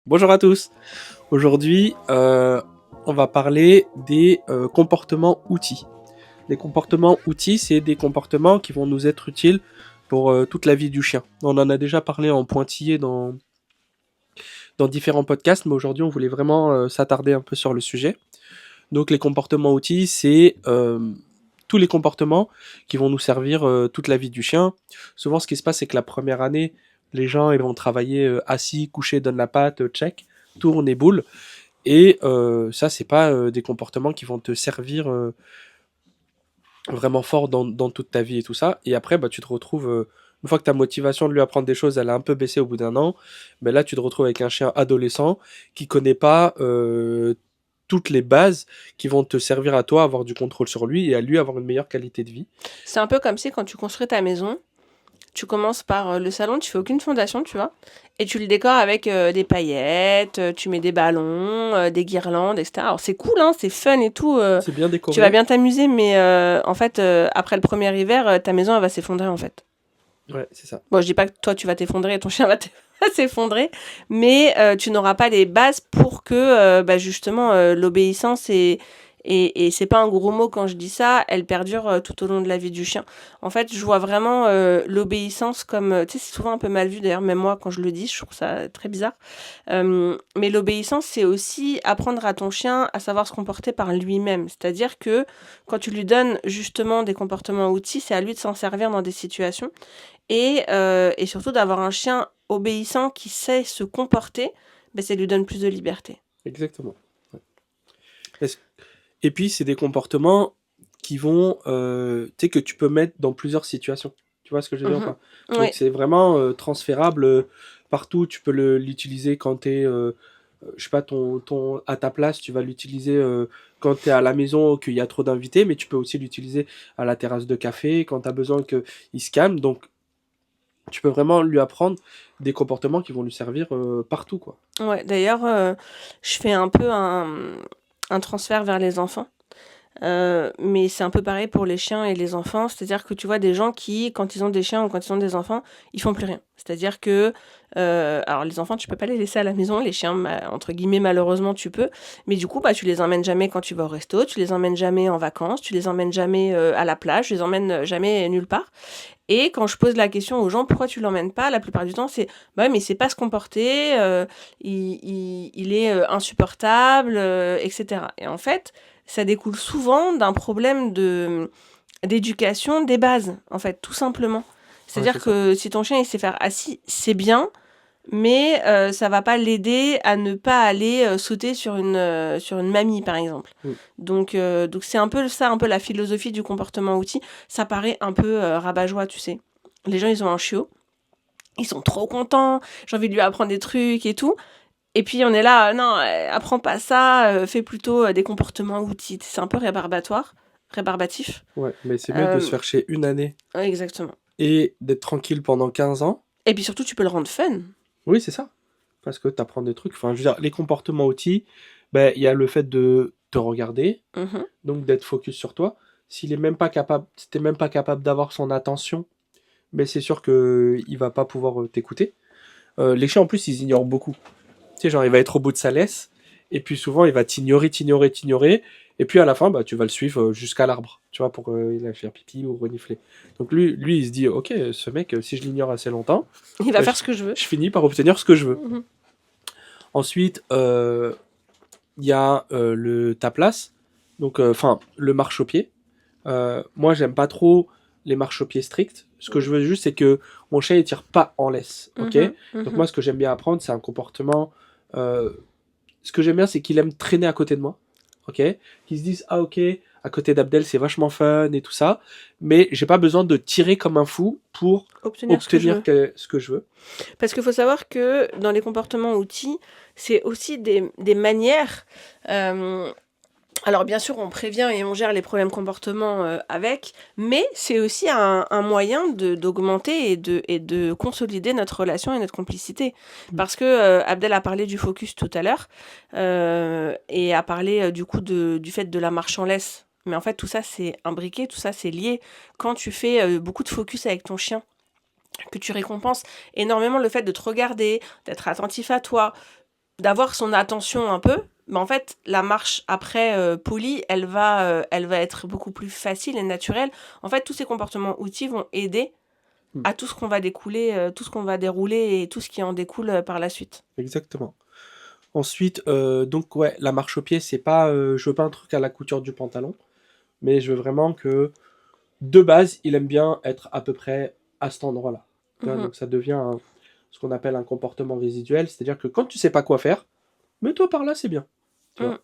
Bonjour à tous. Aujourd'hui, on va parler des comportements outils. Les comportements outils, c'est des comportements qui vont nous être utiles pour toute la vie du chien. On en a déjà parlé en pointillé dans différents podcasts, mais aujourd'hui, on voulait vraiment s'attarder un peu sur le sujet. Donc, les comportements outils, c'est tous les comportements qui vont nous servir toute la vie du chien. Souvent, ce qui se passe, c'est que la première année, les gens ils vont travailler assis, couchés, donne la patte, check, tourne et boule. Et ça, c'est pas des comportements qui vont te servir vraiment fort dans toute ta vie et tout ça. Et après, bah, tu te retrouves, une fois que ta motivation de lui apprendre des choses, elle a un peu baissé au bout d'un an, mais là, tu te retrouves avec un chien adolescent qui connaît pas toutes les bases qui vont te servir à toi, avoir du contrôle sur lui et à lui avoir une meilleure qualité de vie. C'est un peu comme si quand tu construis ta maison, tu commences par le salon, tu fais aucune fondation, tu vois, et tu le décores avec des paillettes, tu mets des ballons, des guirlandes, etc. Alors c'est cool, hein, c'est fun et tout, C'est bien tu vas décoré. bien t'amuser, mais en fait, après le premier hiver, ta maison elle va s'effondrer en fait. Ouais, c'est ça. Bon, je dis pas que toi tu vas t'effondrer et ton chien va va s'effondrer, mais tu n'auras pas les bases pour que justement l'obéissance et c'est pas un gros mot quand je dis ça, elle perdure tout au long de la vie du chien. En fait, je vois vraiment l'obéissance comme, tu sais, c'est souvent un peu mal vu d'ailleurs, même moi quand je le dis, je trouve ça très bizarre. Mais l'obéissance, c'est aussi apprendre à ton chien à savoir se comporter par lui-même. C'est-à-dire que quand tu lui donnes justement des comportements outils, c'est à lui de s'en servir dans des situations et surtout d'avoir un chien obéissant qui sait se comporter, ben, ça lui donne plus de liberté. Exactement. Ouais. Est-ce- Et puis, c'est des comportements qui vont, tu sais, que tu peux mettre dans plusieurs situations. Tu vois ce que je veux dire ou Mhm. pas? Donc, Oui, c'est vraiment transférable partout. Tu peux l'utiliser quand tu es, je sais pas, à ta place, tu vas l'utiliser quand tu es à la maison, qu'il y a trop d'invités, mais tu peux aussi l'utiliser à la terrasse de café, quand tu as besoin qu'il se calme. Donc, tu peux vraiment lui apprendre des comportements qui vont lui servir partout, quoi. ouais. D'ailleurs, je fais un peu un transfert vers les enfants. Mais c'est un peu pareil pour les chiens et les enfants. C'est-à-dire que tu vois des gens qui, quand ils ont des chiens ou quand ils ont des enfants, ils font plus rien. C'est-à-dire que, alors les enfants, tu peux pas les laisser à la maison. Les chiens, entre guillemets, malheureusement, tu peux. Mais du coup, bah, tu les emmènes jamais quand tu vas au resto. Tu les emmènes jamais en vacances. Tu les emmènes jamais à la plage. Tu les emmènes jamais nulle part. Et quand je pose la question aux gens, pourquoi tu l'emmènes pas, la plupart du temps, c'est bah ouais, mais il sait pas se comporter, il est insupportable, etc. Et en fait, ça découle souvent d'un problème d'éducation des bases, en fait, tout simplement. Ouais, c'est C'est-à-dire ça. que si ton chien il sait faire assis, c'est bien, mais ça va pas l'aider à ne pas aller sauter sur une mamie, par exemple. Mm. Donc c'est un peu ça, un peu la philosophie du comportement outil. Ça paraît un peu rabat-joie, tu sais. Les gens, ils ont un chiot, ils sont trop contents, j'ai envie de lui apprendre des trucs et tout. Et puis on est là, non, apprends pas ça, fais plutôt des comportements outils. C'est un peu rébarbatif. Ouais, mais c'est mieux de se Euh, faire chier une année ouais, exactement. et d'être tranquille pendant 15 ans. Et puis surtout, tu peux le rendre fun. Oui, c'est ça. Parce que tu apprends des trucs. Enfin, je veux dire, les comportements outils, ben, il y a le fait de te regarder, Mhm. donc d'être focus sur toi. S'il est même pas capable, si t'es même pas capable d'avoir son attention, ben c'est sûr que il va pas pouvoir t'écouter. Les chiens en plus, ils ignorent beaucoup. Tu sais, genre, il va être au bout de sa laisse, et puis souvent, il va t'ignorer, et puis à la fin, bah, tu vas le suivre jusqu'à l'arbre, tu vois, pour il aille faire pipi ou renifler. Donc lui, il se dit, ok, ce mec, si je l'ignore assez longtemps, Il va bah, faire ce que je veux. je finis par obtenir ce que je veux. Mhm. Ensuite, il y a le ta place, donc enfin le marchepied. Moi, j'aime pas trop les marchepieds stricts. Ce que je veux juste, c'est que mon chien il tire pas en laisse, ok. Mhm. Donc Mhm. moi, ce que j'aime bien apprendre, c'est un comportement. euh, Ce que j'aime bien, c'est qu'il aime traîner à côté de moi, ok. Qu'ils se disent ah ok, à côté d'Abdel, c'est vachement fun et tout ça, mais j'ai pas besoin de tirer comme un fou pour Obtenir ce que je obtenir veux. ce que je veux. Parce qu'il faut savoir que dans les comportements outils, c'est aussi des manières. euh, alors bien sûr, on prévient et on gère les problèmes comportements avec, mais c'est aussi un moyen d'augmenter et de consolider notre relation et notre complicité. Parce que Abdel a parlé du focus tout à l'heure et a parlé du coup du fait de la marche en laisse. Mais en fait, tout ça, c'est imbriqué, tout ça, c'est lié. Quand tu fais beaucoup de focus avec ton chien, que tu récompenses énormément le fait de te regarder, d'être attentif à toi, d'avoir son attention un peu, mais en fait, la marche après polie, elle va être beaucoup plus facile et naturelle. En fait, tous ces comportements outils vont aider Hmm. à tout ce qu'on va découler, tout ce qu'on va dérouler et tout ce qui en découle par la suite. Exactement. Ensuite, donc ouais, la marche au pied, c'est pas, je veux pas un truc à la couture du pantalon, mais je veux vraiment que, de base, il aime bien être à peu près à cet endroit-là. Tu vois, Mhm. donc ça devient ce qu'on appelle un comportement résiduel, c'est-à-dire que quand tu sais pas quoi faire, mets-toi par là, c'est bien. Tu Mm. vois,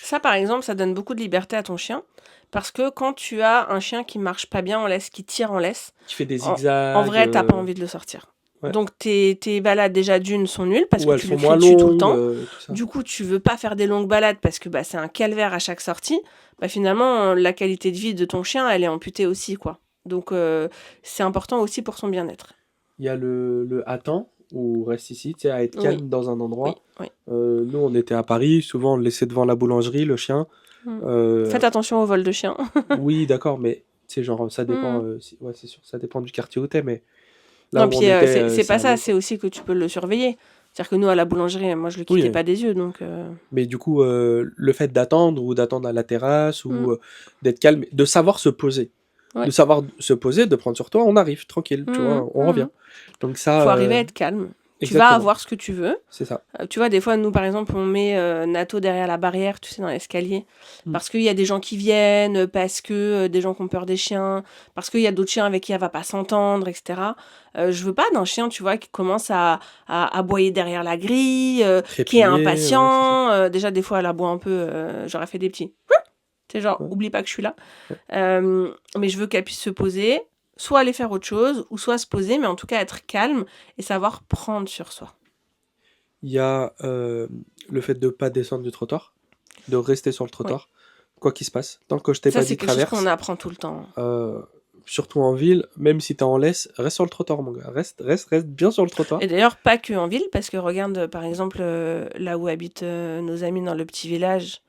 Ça, par exemple, ça donne beaucoup de liberté à ton chien. Parce que quand tu as un chien qui marche pas bien en laisse, qui tire en laisse, qui fait des en zigzags, vrai, t'as pas envie de le sortir. ouais. Donc tes balades déjà d'une sont nulles parce Ou que elles tu lui sont cries moins dessus tout le longues, temps. tout ça. Du coup, tu veux pas faire des longues balades parce que bah, c'est un calvaire à chaque sortie. Bah, finalement, la qualité de vie de ton chien, elle est amputée aussi, quoi. Donc c'est important aussi pour son bien-être. Il y a le attends, ou reste ici, tu sais, à être Oui, calme dans un oui, endroit. oui. Nous, on était à Paris, souvent on le laissait devant la boulangerie, le chien. Mm. Euh, Faites attention au vol de chien. oui, d'accord, mais c'est genre, ça dépend, Mm. ouais, c'est sûr, ça dépend du quartier où t'es, mais là Non, où on puis était, c'est ça pas ça, allait, c'est quoi. aussi que tu peux le surveiller. C'est-à-dire que nous, à la boulangerie, moi, je le Oui, quittais pas des yeux, donc... mais du coup, le fait d'attendre, ou d'attendre à la terrasse, mm. ou d'être calme, de savoir se poser. De Ouais. savoir se poser, de prendre sur toi, on arrive, tranquille, tu Mhm, vois, on revient. mhm. Donc ça, Faut arriver à être calme. Tu vas exactement, avoir ce que tu veux. c'est ça. Tu vois, des fois, nous, par exemple, on met Nato derrière la barrière, tu sais, dans l'escalier. Mm. Parce qu'il y a des gens qui viennent, parce que des gens qui ont peur des chiens, parce qu'il y a d'autres chiens avec qui elle va pas s'entendre, etc. Je veux pas d'un chien, tu vois, qui commence à aboyer derrière la grille, qui est Trépigner, ouais, c'est ça. impatient. Déjà, des fois, elle aboie un peu. J'aurais fait des petits. Tu sais, genre, Ouais, oublie pas que je suis là. ouais. Mais je veux qu'elle puisse se poser, soit aller faire autre chose, ou soit se poser, mais en tout cas être calme et savoir prendre sur soi. Il y a le fait de pas descendre du trottoir, de rester sur le Oui. trottoir, quoi qu'il se passe. Tant que je t'ai Ça, pas c'est dit quelque chose qu'on traverse, apprend tout le temps. euh, surtout en ville, même si t'es en laisse, reste sur le trottoir, mon gars. Reste bien sur le trottoir. Et d'ailleurs, pas que en ville, parce que regarde, par exemple, là où habitent nos amis dans le petit village,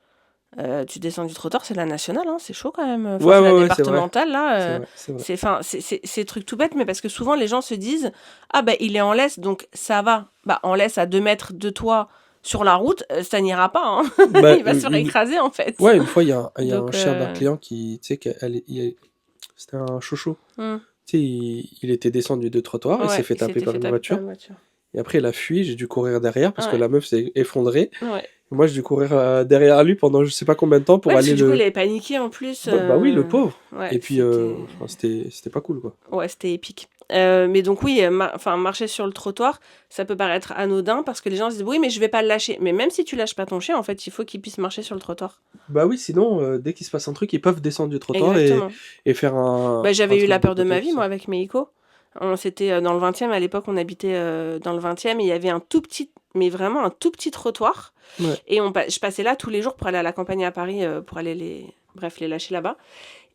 tu descends du trottoir, c'est la nationale, hein, c'est chaud quand même. Enfin, Ouais, c'est la ouais, ouais, c'est vrai. départementale, là. C'est vrai, c'est vrai. C'est truc tout bête, mais parce que souvent, les gens se disent, ah bah, il est en laisse, donc ça va. Bah, en laisse à 2 mètres de toi sur la route, ça n'ira pas, hein. Bah, Il va se faire écraser, en fait. ouais, une fois, il y a un Donc, chien d'un client qui, tu sais, c'était un chocho. Tu sais, il était descendu de trottoir, il s'est ouais, fait il taper s'était par fait une taper par voiture. une voiture. Et après, il a fui, j'ai dû courir derrière parce que Ouais, la meuf s'est effondrée. ouais. Et moi, j'ai dû courir derrière lui pendant je sais pas combien de temps pour Ouais, parce que aller du coup, il le. avait paniqué en plus. Bah oui, le pauvre. Ouais, Et puis, enfin, c'était pas cool, quoi. ouais, c'était épique. Mais donc oui, enfin, marcher sur le trottoir, ça peut paraître anodin parce que les gens se disent oui, mais je vais pas le lâcher. Mais même si tu lâches pas ton chien, en fait, il faut qu'il puisse marcher sur le trottoir. Bah oui, sinon, dès qu'il se passe un truc, ils peuvent descendre du trottoir Exactement. et faire Bah, un j'avais eu truc la de peur de côté, ma tout vie, moi, ça. avec Meiko. On s'était dans le 20e, à l'époque, on habitait dans le 20e, et il y avait un tout petit, mais vraiment un tout petit trottoir. Ouais. Et je passais là tous les jours pour aller à la campagne à Paris, pour aller bref, les lâcher là-bas.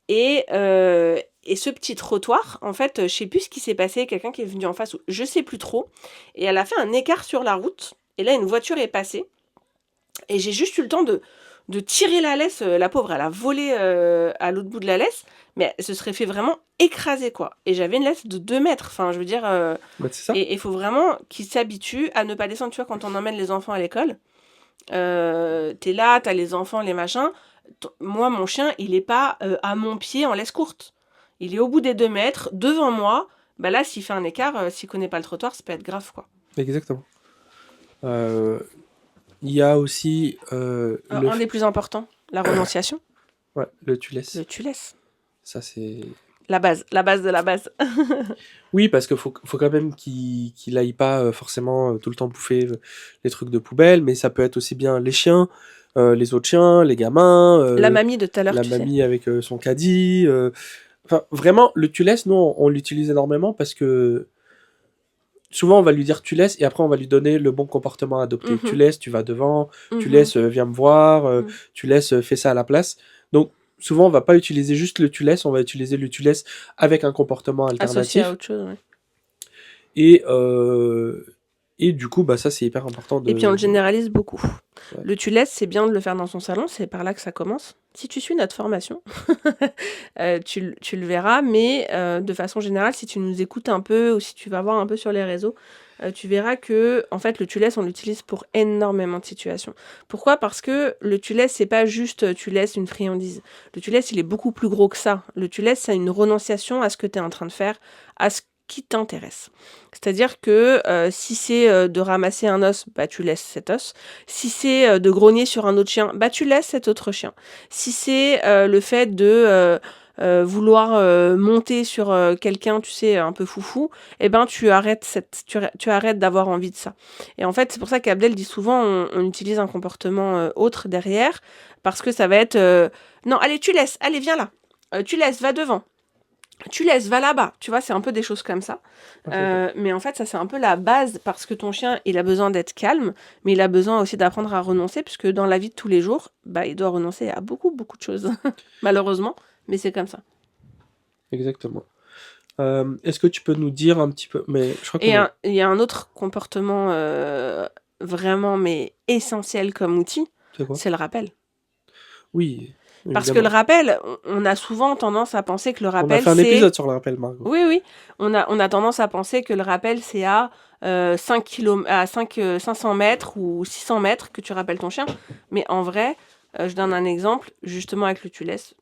Et ce petit trottoir, en fait, je sais plus ce qui s'est passé, quelqu'un qui est venu en face, ou je sais plus trop, et elle a fait un écart sur la route, et là, une voiture est passée, et j'ai juste eu le temps de tirer la laisse, la pauvre, elle a volé à l'autre bout de la laisse, mais elle se serait fait vraiment écraser, quoi. Et j'avais une laisse de 2 mètres, enfin, je veux dire, Bah c'est ça. et il faut vraiment qu'ils s'habituent à ne pas descendre, tu vois, quand on emmène les enfants à l'école, t'es là, t'as les enfants, les machins. Moi, mon chien, il est pas à mon pied en laisse courte. Il est au bout des 2 mètres, devant moi. Bah là, s'il fait un écart, s'il connaît pas le trottoir, ça peut être grave, quoi. Exactement. Euh, Il y a aussi Un des plus importants, la renonciation. ouais, le tu laisses. Tu laisses. Ça, c'est. La base de la base. Oui, parce qu'il faut quand même qu'il aille pas forcément tout le temps bouffer les trucs de poubelle, mais ça peut être aussi bien les chiens, les autres chiens, les gamins, La mamie de tout à l'heure, la tu sais. mamie avec son caddie. Enfin, vraiment, le tu laisses, nous, on l'utilise énormément parce que souvent, on va lui dire tu laisses et après, on va lui donner le bon comportement à adopter. Tu Mhm, laisses, tu vas devant, tu mhm, laisses, viens me voir, mhm. tu laisses, fais ça à la place. Donc, souvent, on va pas utiliser juste le tu laisses, on va utiliser le tu laisses avec un comportement Associé à alternatif. autre chose, ouais. Et, euh, et du coup, bah, ça, c'est hyper important Et puis on le de. généralise beaucoup. Ouais. Le tu laisses, c'est bien de le faire dans son salon, c'est par là que ça commence. Si tu suis notre formation, tu le verras, mais de façon générale, si tu nous écoutes un peu ou si tu vas voir un peu sur les réseaux, tu verras que en fait le tu laisses, on l'utilise pour énormément de situations. Pourquoi? Parce que le tu laisses, c'est pas juste tu laisses une friandise. Le tu laisses, il est beaucoup plus gros que ça. Le tu laisses, c'est une renonciation à ce que tu es en train de faire, à ce qui t'intéresse. C'est-à-dire que si c'est de ramasser un os, bah tu laisses cet os. Si c'est de grogner sur un autre chien, bah tu laisses cet autre chien. Si c'est le fait de vouloir monter sur quelqu'un, tu sais, un peu foufou, eh ben tu arrêtes tu arrêtes d'avoir envie de ça. Et en fait, c'est pour ça qu'Abdel dit souvent, on utilise un comportement autre derrière, parce que ça va être non, allez, tu laisses, allez, viens là. Tu laisses, va devant. Tu laisses, va là-bas. Tu vois, c'est un peu des choses comme ça. Mais en fait, ça, c'est un peu la base parce que ton chien, il a besoin d'être calme, mais il a besoin aussi d'apprendre à renoncer, puisque dans la vie de tous les jours, bah, il doit renoncer à beaucoup, beaucoup de choses. Malheureusement, mais c'est comme ça. Exactement. Est-ce que tu peux nous dire un petit peu... Mais je crois Et qu'on a... il y a un autre comportement vraiment, mais essentiel comme outil, C'est quoi? c'est le rappel. Oui, Parce que le évidemment. rappel, on a souvent tendance à penser que le On a rappel, fait un c'est... épisode sur le rappel, Margot. Oui, oui, on a tendance à penser que le rappel, c'est à 5 à 500 mètres ou 600 mètres que tu rappelles ton chien. Mais en vrai, je donne un exemple, justement avec le tu laisses.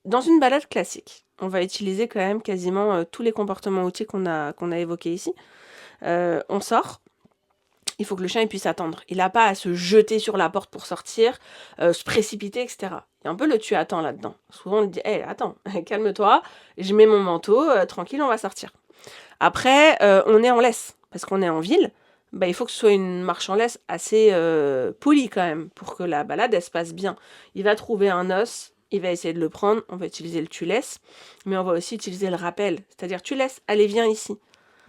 Dans une balade classique, on va utiliser quand même quasiment tous les comportements outils qu'on a évoqués ici. On sort, il faut que le chien il puisse attendre. Il n'a pas à se jeter sur la porte pour sortir, se précipiter, etc. Il y a un peu le tu attends là-dedans. Souvent on lui dit hey, attends, calme-toi, je mets mon manteau, tranquille, on va sortir. Après, on est en laisse, parce qu'on est en ville. Bah, il faut que ce soit une marche en laisse assez polie quand même, pour que la balade elle se passe bien. Il va trouver un os, il va essayer de le prendre, on va utiliser le tu laisses, mais on va aussi utiliser le rappel. C'est-à-dire tu laisses, allez viens ici.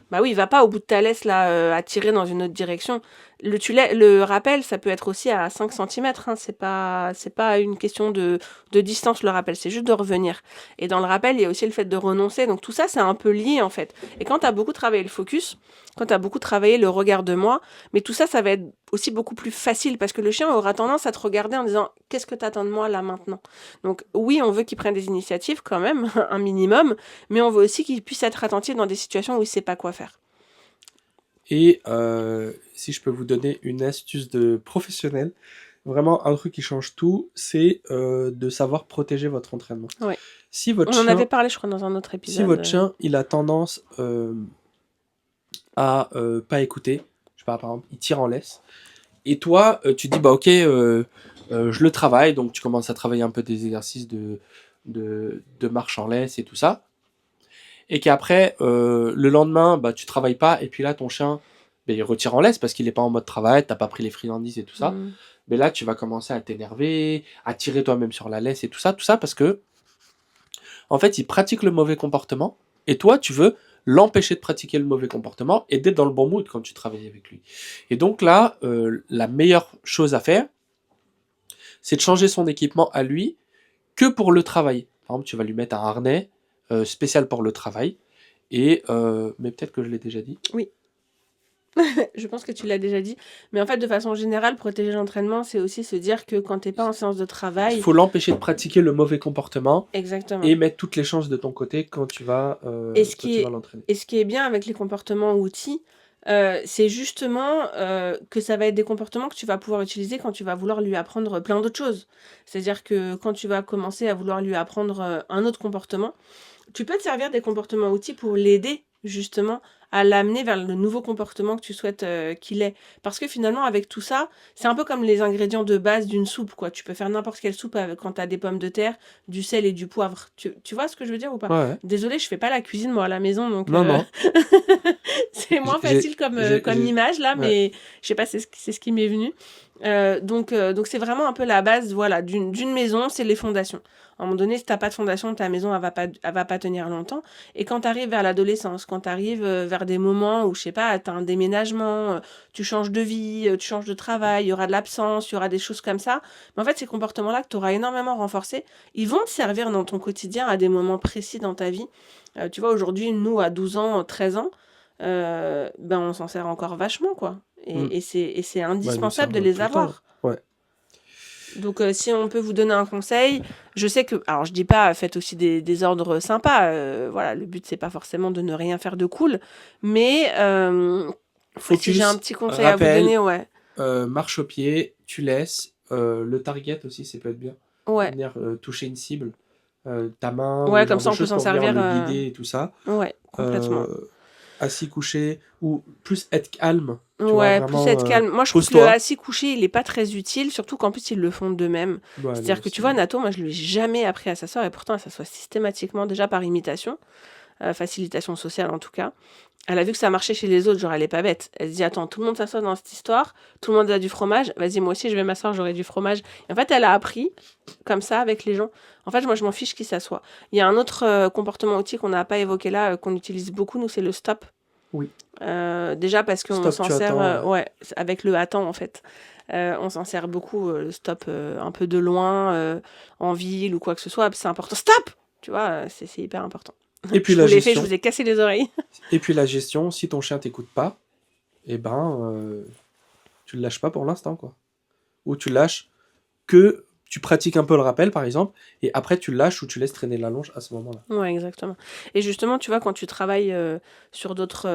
Bah oui, il va pas au bout de ta laisse là à tirer dans une autre direction. Le rappel, ça peut être aussi à 5 centimètres. Hein. C'est pas une question de distance le rappel, c'est juste de revenir. Et dans le rappel, il y a aussi le fait de renoncer. Donc tout ça, c'est un peu lié en fait. Et quand tu as beaucoup travaillé le focus, quand tu as beaucoup travaillé le regard de moi, mais tout ça, ça va être aussi beaucoup plus facile parce que le chien aura tendance à te regarder en disant qu'est-ce que tu attends de moi là maintenant. Donc oui, on veut qu'il prenne des initiatives quand même, un minimum, mais on veut aussi qu'il puisse être attentif dans des situations où il sait pas quoi faire. Et si je peux vous donner une astuce de professionnel, vraiment un truc qui change tout, c'est de savoir protéger votre entraînement. Ouais. Si votre On en avait chien, parlé, je crois, dans un autre si épisode. votre chien, il a tendance à pas écouter, je sais pas, par exemple, il tire en laisse, et toi, tu dis bah ok, je le travaille, donc tu commences à travailler un peu des exercices de marche en laisse et tout ça, et qu'après le lendemain, bah tu travailles pas, et puis là ton chien, bah, il retire en laisse parce qu'il est pas en mode travail, t'as pas pris les friandises et tout ça. Mm. Mais là tu vas commencer à t'énerver, à tirer toi-même sur la laisse et tout ça parce que en fait il pratique le mauvais comportement, et toi tu veux l'empêcher de pratiquer le mauvais comportement et d'être dans le bon mood quand tu travailles avec lui. Et donc là, la meilleure chose à faire, c'est de changer son équipement à lui que pour le travail. Par exemple, tu vas lui mettre un harnais spécial pour le travail. Et mais peut-être que je l'ai déjà dit. Oui. Je pense que tu l'as déjà dit. Mais en fait, de façon générale, protéger l'entraînement, c'est aussi se dire que quand t'es pas en séance de Il travail... faut l'empêcher de pratiquer le mauvais comportement Exactement. et mettre toutes les chances de ton côté quand tu vas, Et ce quand qui tu est, vas l'entraîner. et ce qui est bien avec les comportements outils, c'est justement que ça va être des comportements que tu vas pouvoir utiliser quand tu vas vouloir lui apprendre plein d'autres choses. C'est-à-dire que quand tu vas commencer à vouloir lui apprendre un autre comportement, tu peux te servir des comportements outils pour l'aider justement à l'amener vers le nouveau comportement que tu souhaites qu'il ait. Parce que finalement, avec tout ça, c'est un peu comme les ingrédients de base d'une soupe, quoi. Tu peux faire n'importe quelle soupe quand tu as des pommes de terre, du sel et du poivre. Tu vois ce que je veux dire ou pas? Ouais, ouais. Désolée, je fais pas la cuisine moi à la maison, donc Non, non. c'est moins J'ai- facile comme, j'ai- comme j'ai- image là, ouais. mais je sais pas, c'est ce qui m'est venu. Donc c'est vraiment un peu la base, voilà, d'une maison, c'est les fondations. À un moment donné, si t'as pas de fondation, ta maison, elle va pas tenir longtemps. Et quand t'arrives vers l'adolescence, quand t'arrives vers des moments où, je sais pas, t'as un déménagement, tu changes de vie, tu changes de travail, il y aura de l'absence, il y aura des choses comme ça. Mais en fait, ces comportements-là que t'auras énormément renforcés, ils vont te servir dans ton quotidien à des moments précis dans ta vie. Tu vois, aujourd'hui, nous, à 12 ans, 13 ans, ben on s'en sert encore vachement, quoi. Mm. Et c'est Ouais, ils nous indispensable de servent les tout le temps. avoir. Ouais. Donc, si on peut vous donner un conseil, je sais que, alors je dis pas, faites aussi des ordres sympas. Voilà, le but c'est pas forcément de ne rien faire de cool, mais si j'ai un Focus, petit conseil à vous rappel, donner, ouais, marche au pied, tu laisses. Le target aussi, ça peut être bien. ouais, Venir toucher une cible, ta main ou ouais, ce comme genre ça de on peut choses s'en pour venir servir. le guider et tout ça. Ouais, complètement. Assis, couché, ou plus être calme, tu vois, Ouais, plus vraiment, être calme. Moi, je trouve que le pose-toi. assis couché, il est pas très utile, surtout qu'en plus, ils le font d'eux-mêmes. Ouais, C'est-à-dire que tu vois, Nato, moi, je lui ai jamais appris à s'asseoir et pourtant, elle s'assoit systématiquement, déjà par imitation, facilitation sociale en tout cas. Elle a vu que ça marchait chez les autres, genre elle est pas bête. Elle se dit attends, tout le monde s'assoit dans cette histoire, tout le monde a du fromage, vas-y moi aussi je vais m'asseoir, j'aurai du fromage. Et en fait elle a appris comme ça avec les gens. En fait moi je m'en fiche qui s'assoit. Il y a un autre comportement outil qu'on n'a pas évoqué là, qu'on utilise beaucoup nous, c'est le stop. Oui. Déjà parce qu'on Stop, s'en tu sert attends, ouais, avec le attends en fait. On s'en sert beaucoup, le stop un peu de loin, en ville ou quoi que ce soit, c'est important. Stop, tu vois, c'est hyper important. Et puis Je la vous l'ai fait, je gestion. vous ai cassé les oreilles. Et puis la gestion, si ton chien t'écoute pas, eh ben, tu le lâches pas pour l'instant, quoi. Ou tu lâches que tu pratiques un peu le rappel, par exemple, et après tu le lâches ou tu laisses traîner la longe à ce moment-là. Ouais, exactement. Et justement, tu vois, quand tu travailles sur d'autres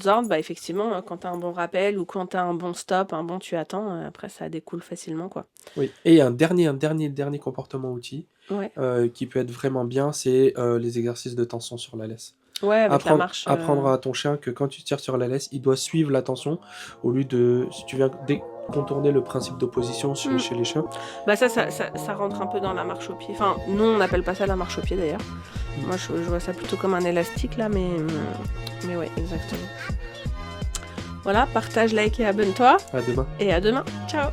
ordres, bah effectivement, quand tu as un bon rappel ou quand tu as un bon stop, un bon tu attends, après ça découle facilement, quoi. Oui. Et il y a un dernier comportement outil Ouais, qui peut être vraiment bien, c'est les exercices de tension sur la laisse. ouais, avec la Apprendre, marche. apprendre à ton chien que quand tu tires sur la laisse, il doit suivre la tension au lieu de, si tu viens contourner le principe d'opposition Mm. chez les chiens. Bah ça rentre un peu dans la marche au pied. Enfin, nous, on n'appelle pas ça la marche au pied d'ailleurs. Moi, je vois ça plutôt comme un élastique là, mais ouais, exactement. Voilà, partage, like et abonne-toi. À demain. Et à demain. Ciao!